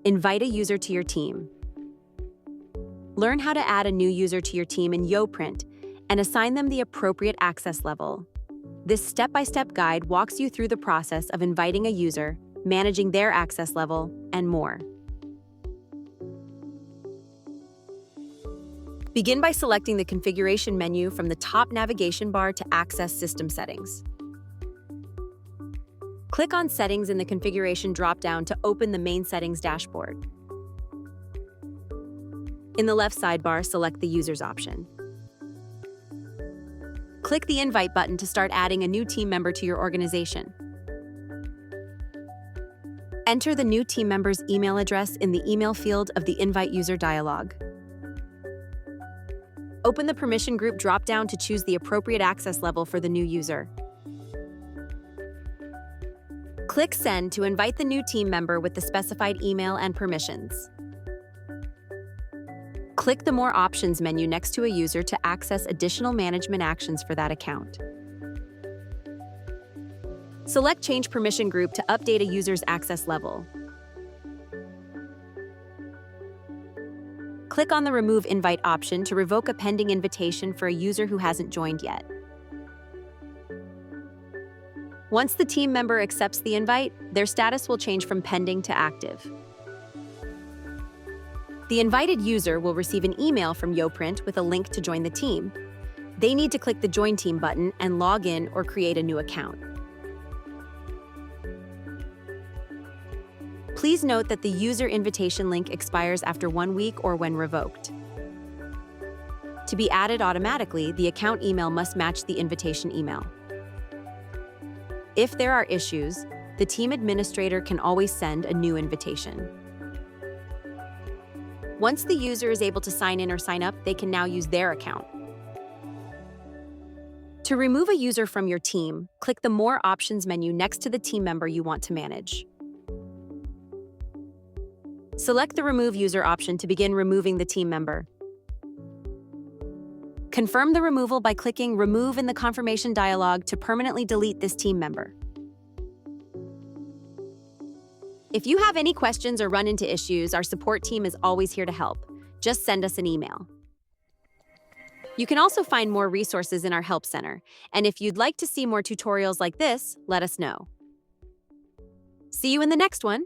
Invite a user to your team. Learn how to add a new user to your team in YoPrint and assign them the appropriate access level. This step-by-step guide walks you through the process of inviting a user, managing their access level, and more. Begin by selecting the configuration menu from the top navigation bar to access system settings. Click on Settings in the configuration drop-down to open the main settings dashboard. In the left sidebar, select the Users option. Click the Invite button to start adding a new team member to your organization. Enter the new team member's email address in the email field of the Invite User dialog. Open the Permission Group drop-down to choose the appropriate access level for the new user. Click Send to invite the new team member with the specified email and permissions. Click the More Options menu next to a user to access additional management actions for that account. Select Change Permission Group to update a user's access level. Click on the Remove Invite option to revoke a pending invitation for a user who hasn't joined yet. Once the team member accepts the invite, their status will change from pending to active. The invited user will receive an email from YoPrint with a link to join the team. They need to click the Join Team button and log in or create a new account. Please note that the user invitation link expires after 1 week or when revoked. To be added automatically, the account email must match the invitation email. If there are issues, the team administrator can always send a new invitation. Once the user is able to sign in or sign up, they can now use their account. To remove a user from your team, click the More Options menu next to the team member you want to manage. Select the Remove User option to begin removing the team member. Confirm the removal by clicking Remove in the confirmation dialog to permanently delete this team member. If you have any questions or run into issues, our support team is always here to help. Just send us an email. You can also find more resources in our Help Center, and if you'd like to see more tutorials like this, let us know. See you in the next one!